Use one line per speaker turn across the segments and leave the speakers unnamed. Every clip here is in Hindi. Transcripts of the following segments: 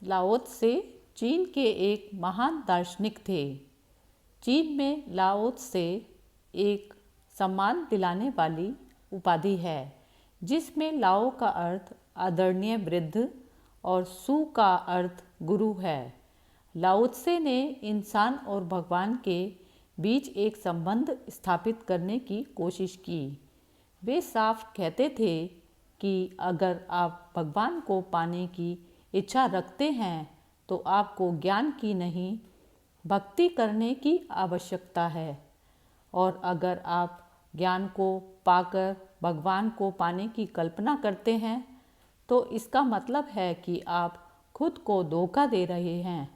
लाओ त्से चीन के एक महान दार्शनिक थे। चीन में लाओ त्से एक सम्मान दिलाने वाली उपाधि है, जिसमें लाओ का अर्थ आदरणीय वृद्ध और सू का अर्थ गुरु है। लाओ त्से ने इंसान और भगवान के बीच एक संबंध स्थापित करने की कोशिश की। वे साफ कहते थे कि अगर आप भगवान को पाने की इच्छा रखते हैं तो आपको ज्ञान की नहीं, भक्ति करने की आवश्यकता है। और अगर आप ज्ञान को पाकर भगवान को पाने की कल्पना करते हैं तो इसका मतलब है कि आप खुद को धोखा दे रहे हैं।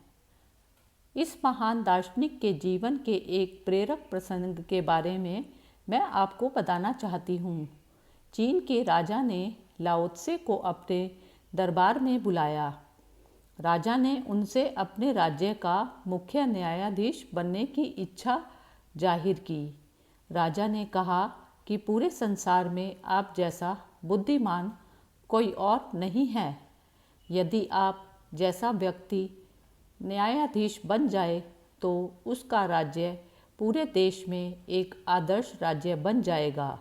इस महान दार्शनिक के जीवन के एक प्रेरक प्रसंग के बारे में मैं आपको बताना चाहती हूँ। चीन के राजा ने लाओ त्से को अपने दरबार में बुलाया। राजा ने उनसे अपने राज्य का मुख्य न्यायाधीश बनने की इच्छा जाहिर की। राजा ने कहा कि पूरे संसार में आप जैसा बुद्धिमान कोई और नहीं है। यदि आप जैसा व्यक्ति न्यायाधीश बन जाए तो उसका राज्य पूरे देश में एक आदर्श राज्य बन जाएगा।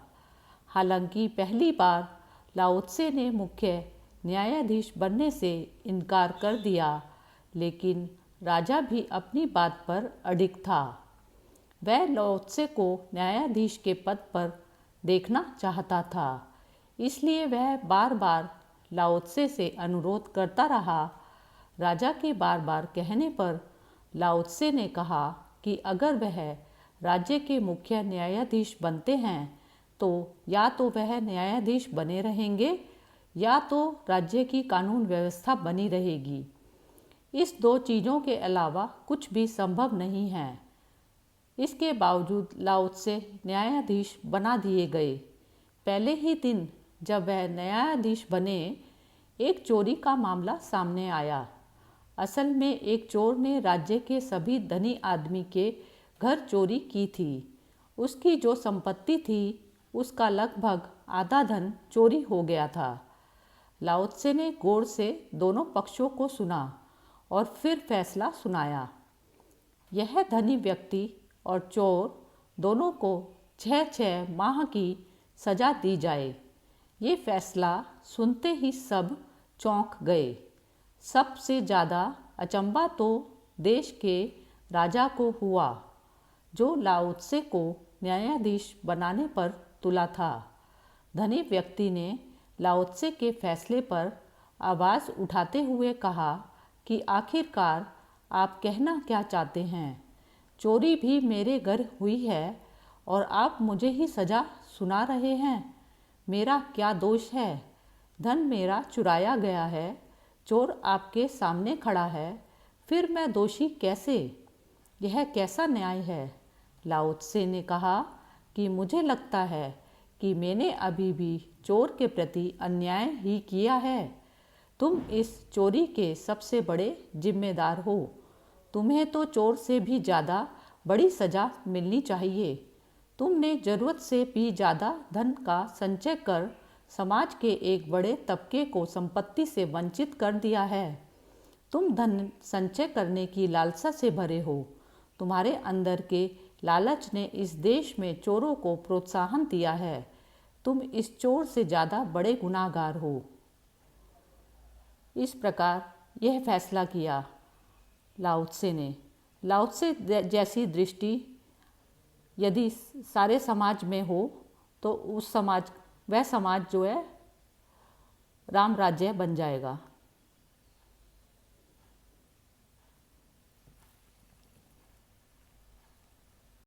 हालांकि पहली बार लाओ त्से ने मुख्य न्यायाधीश बनने से इनकार कर दिया, लेकिन राजा भी अपनी बात पर अडिग था। वह लाओ त्से को न्यायाधीश के पद पर देखना चाहता था, इसलिए वह बार बार लाओ त्से से अनुरोध करता रहा। राजा के बार बार कहने पर लाओ त्से ने कहा कि अगर वह राज्य के मुख्य न्यायाधीश बनते हैं तो या तो वह न्यायाधीश बने रहेंगे या तो राज्य की कानून व्यवस्था बनी रहेगी। इस दो चीज़ों के अलावा कुछ भी संभव नहीं है। इसके बावजूद लाओ त्से न्यायाधीश बना दिए गए। पहले ही दिन जब वह न्यायाधीश बने, एक चोरी का मामला सामने आया। असल में एक चोर ने राज्य के सभी धनी आदमी के घर चोरी की थी। उसकी जो संपत्ति थी उसका लगभग आधा धन चोरी हो गया था। लाओ त्से ने गौर से दोनों पक्षों को सुना और फिर फैसला सुनाया। यह धनी व्यक्ति और चोर दोनों को 6 माह की सजा दी जाए। ये फैसला सुनते ही सब चौंक गए। सबसे ज़्यादा अचंभा तो देश के राजा को हुआ, जो लाओ त्से को न्यायाधीश बनाने पर तुला था। धनी व्यक्ति ने लाओ त्से के फैसले पर आवाज़ उठाते हुए कहा कि आखिरकार आप कहना क्या चाहते हैं? चोरी भी मेरे घर हुई है और आप मुझे ही सज़ा सुना रहे हैं। मेरा क्या दोष है? धन मेरा चुराया गया है, चोर आपके सामने खड़ा है, फिर मैं दोषी कैसे? यह कैसा न्याय है? लाओ त्से ने कहा कि मुझे लगता है कि मैंने अभी भी चोर के प्रति अन्याय ही किया है। तुम इस चोरी के सबसे बड़े जिम्मेदार हो। तुम्हें तो चोर से भी ज़्यादा बड़ी सज़ा मिलनी चाहिए। तुमने ज़रूरत से भी ज़्यादा धन का संचय कर समाज के एक बड़े तबके को संपत्ति से वंचित कर दिया है। तुम धन संचय करने की लालसा से भरे हो। तुम्हारे अंदर के लालच ने इस देश में चोरों को प्रोत्साहन दिया है। तुम इस चोर से ज़्यादा बड़े गुनाहगार हो। इस प्रकार यह फैसला किया लाओ त्से ने। लाओ त्से जैसी दृष्टि यदि सारे समाज में हो तो वह समाज जो है राम राज्य बन जाएगा।